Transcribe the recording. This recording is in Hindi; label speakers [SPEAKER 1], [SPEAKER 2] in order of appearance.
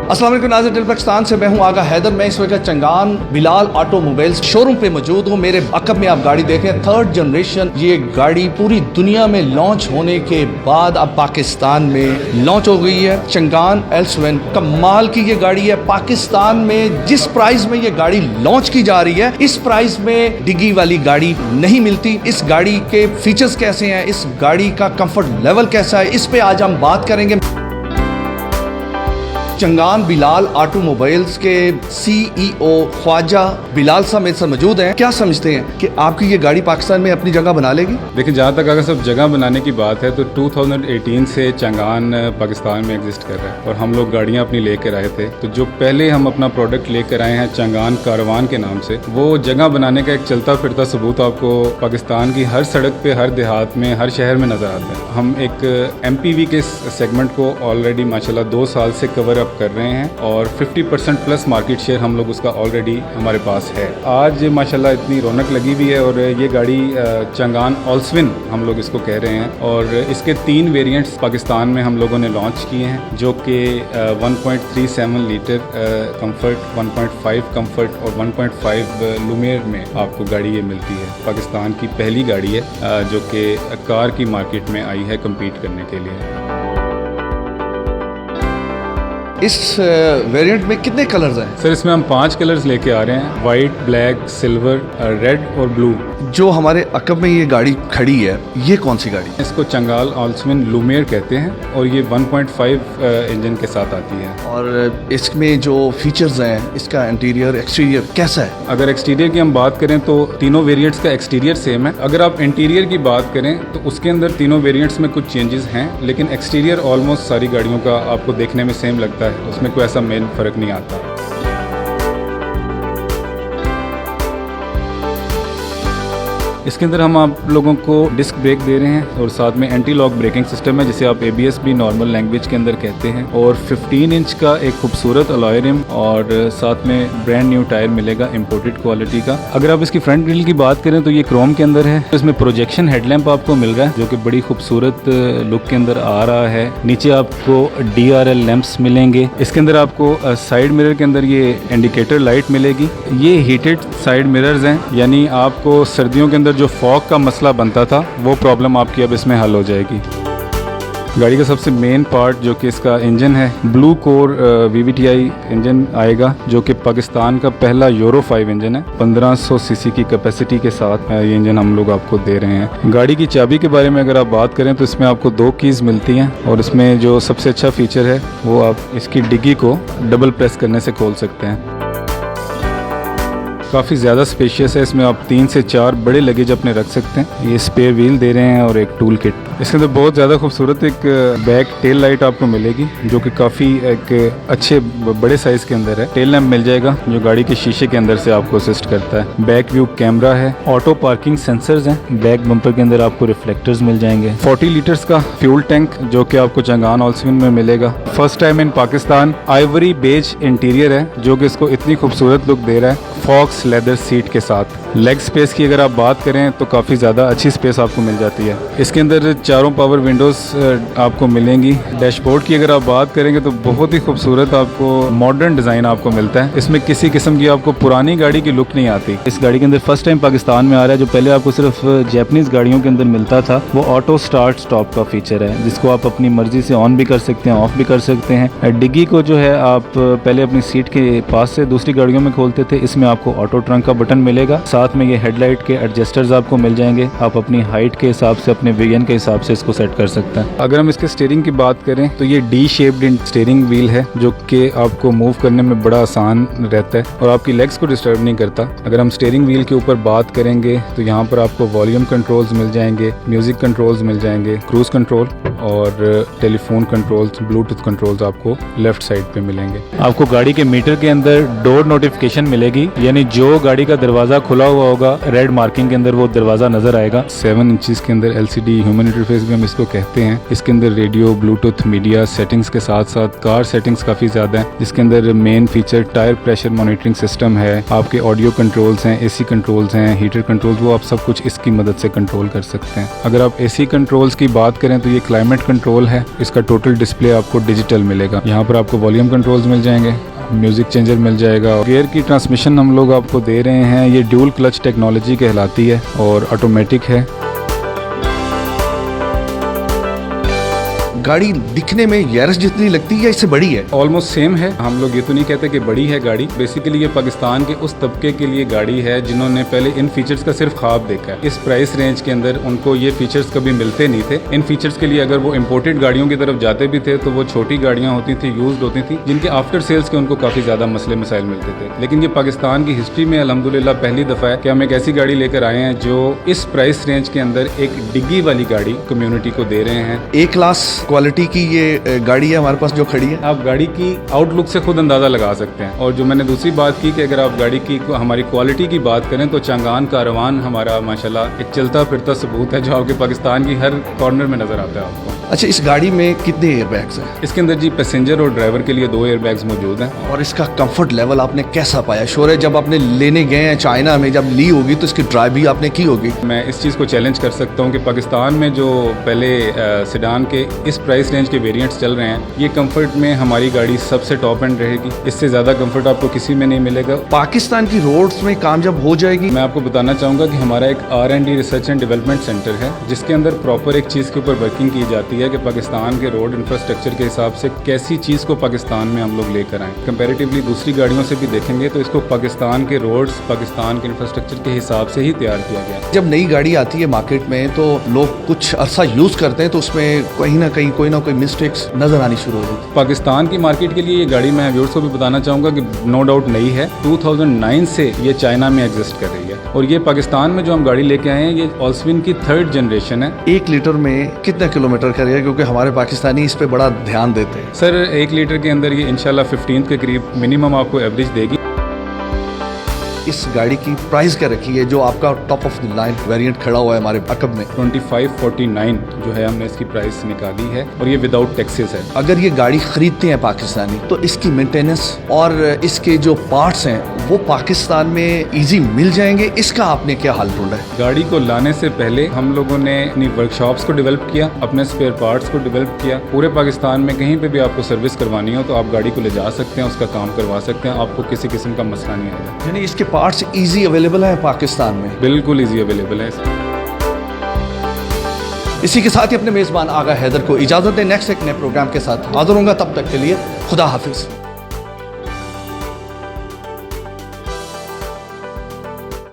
[SPEAKER 1] अस्सलाम वालेकुम नाज़रीन, दिल पाकिस्तान से मैं हूं आगा हैदर। मैं इस वक्त चंगान बिलाल ऑटोमोबाइल्स शोरूम पे मौजूद हूं। मेरे अकब में आप गाड़ी देखें, थर्ड जनरेशन। ये गाड़ी पूरी दुनिया में लॉन्च होने के बाद अब पाकिस्तान में लॉन्च हो गई है। चंगान L7 कमाल की ये गाड़ी है। पाकिस्तान में जिस प्राइस में ये गाड़ी लॉन्च की जा रही है, इस प्राइस में डिग्गी वाली गाड़ी नहीं मिलती। इस गाड़ी के फीचर्स कैसे हैं, इस गाड़ी का कंफर्ट लेवल कैसा है, इस पे आज हम बात करेंगे। चंगान बिलाल ऑटोमोबाइल्स के CEO ख्वाजा बिलाल साहब मेरे साथ मौजूद हैं। क्या समझते हैं कि आपकी ये गाड़ी पाकिस्तान में अपनी जगह बना लेगी?
[SPEAKER 2] देखिए, जहाँ तक अगर सब जगह बनाने की बात है तो 2018 से चंगान पाकिस्तान में एग्जिस्ट कर रहा है और हम लोग गाड़ियाँ अपनी लेकर आए थे। तो जो पहले हम अपना प्रोडक्ट लेकर आए हैं चंगान कारवान के नाम से, वो जगह बनाने का एक चलता फिरता सबूत आपको पाकिस्तान की हर सड़क पे, हर देहात में, हर शहर में नज़र आता है। हम एक MPV के सेगमेंट को ऑलरेडी माशाल्लाह 2 साल से कवर कर रहे हैं और 50% प्लस मार्केट शेयर हम लोग उसका ऑलरेडी हमारे पास है। आज माशाल्लाह इतनी रौनक लगी हुई है और ये गाड़ी चंगान ऑल्सविन हम लोग इसको कह रहे हैं और इसके 3 वेरिएंट्स पाकिस्तान में हम लोगों ने लॉन्च किए हैं, जो कि 1.37 लीटर कंफर्ट, 1.5 कंफर्ट और 1.5 लुमियर में आपको गाड़ी ये मिलती है। पाकिस्तान की पहली गाड़ी है जो कि कार की मार्केट में आई है कम्पीट करने के लिए।
[SPEAKER 1] इस वेरिएंट में कितने कलर्स हैं?
[SPEAKER 2] सर, इसमें हम 5 कलर्स लेके आ रहे हैं, वाइट, ब्लैक, सिल्वर, रेड और ब्लू।
[SPEAKER 1] जो हमारे अकब में ये गाड़ी खड़ी है, ये कौन सी गाड़ी है?
[SPEAKER 2] इसको चंगाल ऑल्सविन लुमियर कहते हैं और ये 1.5 इंजन के साथ आती है।
[SPEAKER 1] और इसमें जो फीचर्स हैं, इसका इंटीरियर एक्सटीरियर कैसा है?
[SPEAKER 2] अगर एक्सटीरियर की हम बात करें तो तीनों वेरिएंट्स का एक्सटीरियर सेम है। अगर आप इंटीरियर की बात करें तो उसके अंदर तीनों वेरिएंट्स में कुछ चेंजेस हैं, लेकिन एक्सटीरियर ऑलमोस्ट सारी गाड़ियों का आपको देखने में सेम लगता है, उसमें कोई ऐसा मेन फर्क नहीं आता। इसके अंदर हम आप लोगों को डिस्क ब्रेक दे रहे हैं और साथ में एंटी लॉक ब्रेकिंग सिस्टम है, जिसे आप ABS भी नॉर्मल लैंग्वेज के अंदर कहते हैं, और 15 इंच का एक खूबसूरत अलॉय रिम और साथ में ब्रांड न्यू टायर मिलेगा इंपोर्टेड क्वालिटी का। अगर आप इसकी फ्रंट ग्रिल की बात करें तो ये क्रोम के अंदर है। इसमें प्रोजेक्शन हेडलैम्प आपको मिल रहा है जो कि बड़ी खूबसूरत लुक के अंदर आ रहा है। नीचे आपको DRL लैंप्स मिलेंगे। इसके अंदर आपको साइड मिरर के अंदर ये इंडिकेटर लाइट मिलेगी। ये हीटेड साइड मिरर्स हैं, यानी आपको सर्दियों के अंदर जो फॉग का मसला बनता था वो प्रॉब्लम आपकी अब इसमें हल हो जाएगी। गाड़ी का सबसे मेन पार्ट जो कि इसका इंजन है, ब्लू कोर VVTi इंजन आएगा, जो कि पाकिस्तान का पहला यूरो 5 इंजन है। 1500 सीसी की कैपेसिटी के साथ ये इंजन हम लोग आपको दे रहे हैं। गाड़ी की चाबी के बारे में अगर आप बात करें तो इसमें आपको 2 कीज़ मिलती हैं और इसमें जो सबसे अच्छा फीचर है वो आप इसकी डिग्गी को डबल प्रेस करने से खोल सकते हैं। काफ़ी ज़्यादा स्पेशियस है। इसमें आप 3 से 4 बड़े लगेज अपने रख सकते हैं। ये स्पेयर व्हील दे रहे हैं और एक टूल किट। इसके अंदर बहुत ज़्यादा खूबसूरत एक बैक टेल लाइट आपको मिलेगी, जो कि काफ़ी एक अच्छे बड़े साइज़ के अंदर है। टेल लैंप मिल जाएगा जो गाड़ी के शीशे के अंदर से आपको असिस्ट करता है। बैक व्यू कैमरा है, ऑटो पार्किंग सेंसर्स हैं। बैक बम्पर के अंदर आपको रिफ्लेक्टर्स मिल जाएंगे। 40 लीटर्स का फ्यूल टैंक जो कि आपको चंगान ऑल्सविन में मिलेगा। First time in Pakistan ivory beige interior है जो कि इसको इतनी खूबसूरत लुक दे रहा है, फॉक्स लेदर सीट के साथ। लेग स्पेस की अगर आप बात करें तो काफ़ी ज़्यादा अच्छी स्पेस आपको मिल जाती है। इसके अंदर चारों पावर विंडोज़ आपको मिलेंगी। डैशबोर्ड की अगर आप बात करेंगे तो बहुत ही खूबसूरत आपको मॉडर्न डिज़ाइन आपको मिलता है। इसमें किसी किस्म की आपको पुरानी गाड़ी की लुक नहीं आती। इस गाड़ी के अंदर फर्स्ट टाइम पाकिस्तान में आ रहा है। जो पहले आपको सिर्फ जैपनीज़ गाड़ियों के अंदर मिलता था, वो ऑटो स्टार्ट स्टॉप का फीचर है, जिसको आप अपनी मर्जी से ऑन भी कर सकते हैं, ऑफ भी कर सकते हैं। डिग्गी को जो है आप पहले अपनी सीट के पास से दूसरी गाड़ियों में खोलते थे, इसमें आपको ऑटो ट्रंक का बटन मिलेगा। साथ में ये हेडलाइट के एडजस्टर्स आपको मिल जाएंगे। आप अपनी हाइट के हिसाब से, अपने वेरिएंट के हिसाब से इसको सेट कर सकते हैं। अगर हम इसके स्टीयरिंग की बात करें तो ये डी शेप्ड स्टीयरिंग व्हील है, जो कि आपको मूव करने में बड़ा आसान रहता है और आपकी लेग्स को डिस्टर्ब नहीं करता। अगर हम स्टीयरिंग व्हील के ऊपर बात करेंगे तो यहाँ पर आपको वॉल्यूम कंट्रोल्स मिल जाएंगे, म्यूजिक कंट्रोल्स मिल जाएंगे, क्रूज कंट्रोल और टेलीफोन कंट्रोल्स, ब्लूटूथ कंट्रोल्स आपको लेफ्ट साइड पे मिलेंगे। आपको गाड़ी के मीटर के अंदर डोर नोटिफिकेशन मिलेगी, यानी जो गाड़ी का दरवाजा खुला हुआ होगा रेड मार्किंग के अंदर वो दरवाजा नजर आएगा। 7 इंचेस के अंदर LCD ह्यूमन इंटरफेस भी हम इसको कहते हैं। इसके अंदर रेडियो, ब्लूटूथ, मीडिया सेटिंग्स के साथ साथ कार सेटिंग्स काफी ज्यादा है, जिसके अंदर main feature tyre pressure monitoring system है, आपके ऑडियो कंट्रोल्स हैं, AC कंट्रोल्स हैं, हीटर कंट्रोल्स, वो आप सब कुछ इसकी मदद से कंट्रोल कर सकते हैं। अगर आप AC कंट्रोल्स की बात करें तो ये क्लाइमेट क्लाइमेट कंट्रोल है, इसका टोटल डिस्प्ले आपको डिजिटल मिलेगा। यहाँ पर आपको वॉल्यूम कंट्रोल्स मिल जाएंगे, म्यूज़िक चेंजर मिल जाएगा। गियर की ट्रांसमिशन हम लोग आपको दे रहे हैं, ये ड्यूल क्लच टेक्नोलॉजी कहलाती है और ऑटोमेटिक है।
[SPEAKER 1] गाड़ी दिखने में यारिस जितनी लगती है या इससे बड़ी है?
[SPEAKER 2] ऑलमोस्ट सेम है। हम लोग ये तो नहीं कहते कि बड़ी है गाड़ी। बेसिकली ये पाकिस्तान के उस तबके के लिए गाड़ी है जिन्होंने पहले इन फीचर्स का सिर्फ ख्वाब देखा है। इस प्राइस रेंज के अंदर उनको ये फीचर्स कभी मिलते नहीं थे। इन फीचर्स के लिए अगर वो इम्पोर्टेड गाड़ियों की तरफ जाते भी थे तो वो छोटी गाड़ियाँ होती थी, यूज्ड होती थी, जिनके आफ्टर सेल्स के उनको काफ़ी ज़्यादा मसले मसाइल मिलते थे। लेकिन ये पाकिस्तान की हिस्ट्री में अल्हम्दुलिल्लाह पहली दफ़ा है कि हम एक ऐसी गाड़ी लेकर आए हैं जो इस प्राइस रेंज के अंदर एक डिग्गी वाली गाड़ी कम्युनिटी को दे रहे हैं।
[SPEAKER 1] ए क्लास क्वालिटी की ये गाड़ी है हमारे पास जो खड़ी है।
[SPEAKER 2] आप गाड़ी की आउटलुक से खुद अंदाज़ा लगा सकते हैं। और जो मैंने दूसरी बात की कि अगर आप गाड़ी की हमारी क्वालिटी की बात करें तो चांगान कारवान हमारा माशाल्लाह एक चलता फिरता सबूत है जो आपके पाकिस्तान की हर कॉर्नर में नज़र आता है आपको।
[SPEAKER 1] अच्छा, इस गाड़ी में कितने एयरबैग्स हैं?
[SPEAKER 2] इसके अंदर जी पैसेंजर और ड्राइवर के लिए 2 एयरबैग्स मौजूद हैं।
[SPEAKER 1] और इसका कंफर्ट लेवल आपने कैसा पाया? शोर है जब आपने लेने गए हैं चाइना में, जब ली होगी तो इसकी ड्राइव भी आपने की होगी।
[SPEAKER 2] मैं इस चीज़ को चैलेंज कर सकता हूँ कि पाकिस्तान में जो पहले सेडान के इस प्राइस रेंज के वेरिएंट्स चल रहे हैं, ये कंफर्ट में हमारी गाड़ी सबसे टॉप एंड रहेगी। इससे ज़्यादा कंफर्ट आपको किसी में नहीं मिलेगा।
[SPEAKER 1] पाकिस्तान की रोड्स में काम जब हो जाएगी,
[SPEAKER 2] मैं आपको बताना चाहूँगा कि हमारा एक R&D research and development centre है जिसके अंदर प्रॉपर एक चीज़ के ऊपर वर्किंग की जाती है कि पाकिस्तान के रोड इंफ्रास्ट्रक्चर के हिसाब से कैसी चीज़ को पाकिस्तान में हम लोग लेकर आएँ। कंपैरेटिवली दूसरी गाड़ियों से भी देखेंगे तो इसको पाकिस्तान के रोड्स, पाकिस्तान के इंफ्रास्ट्रक्चर के हिसाब से ही तैयार किया गया।
[SPEAKER 1] जब नई गाड़ी आती है मार्केट में तो लोग कुछ अरसा यूज़ करते हैं तो उसमें कहीं ना कहीं कोई ना कोई मिस्टेक्स नज़र आनी शुरू हो जाती है।
[SPEAKER 2] पाकिस्तान की मार्केट के लिए ये गाड़ी मैं व्यूअर्स को भी बताना चाहूँगा कि नो डाउट नई है। 2009 से ये चाइना में एग्जिस्ट कर रही है और ये पाकिस्तान में जो हम गाड़ी लेके आए हैं ये ऑल्सविन की 3rd जनरेशन है।
[SPEAKER 1] 1 लीटर में कितना किलोमीटर करेगा? क्योंकि हमारे पाकिस्तानी इस पे बड़ा ध्यान देते हैं।
[SPEAKER 2] सर 1 लीटर के अंदर ये इंशाल्लाह 15 के करीब मिनिमम आपको एवरेज देगी।
[SPEAKER 1] इस गाड़ी की प्राइस क्या रखी है जो आपका top of the line variant खड़ा हुआ है हमारे अकब में?
[SPEAKER 2] 2549 जो है हमने इसकी प्राइस निकाली है और ये विदाउट टैक्सेस है।
[SPEAKER 1] अगर ये गाड़ी खरीदते हैं पाकिस्तानी तो इसकी मेंटेनेंस और इसके जो पार्ट्स हैं वो पाकिस्तान में इजी मिल जाएंगे? इसका आपने क्या हाल ढूंढा है?
[SPEAKER 2] गाड़ी को लाने से पहले हम लोगों ने अपनी वर्कशॉप्स को डेवलप किया, अपने स्पेयर पार्ट्स को डेवलप किया। पूरे पाकिस्तान में कहीं पे भी आपको सर्विस करवानी हो तो आप गाड़ी को ले जा सकते हैं, उसका काम करवा सकते हैं, आपको किसी किस्म का मसला नहीं आएगा।
[SPEAKER 1] यानी इसके पार्ट्स इजी अवेलेबल है पाकिस्तान में?
[SPEAKER 2] बिल्कुल इजी अवेलेबल है।
[SPEAKER 1] इसी के साथ ही अपने मेज़बान आगा हैदर को इजाज़त दें। नेक्स्ट एक नए प्रोग्राम के साथ हाजिर होंगे, तब तक के लिए खुदा हाफिज़।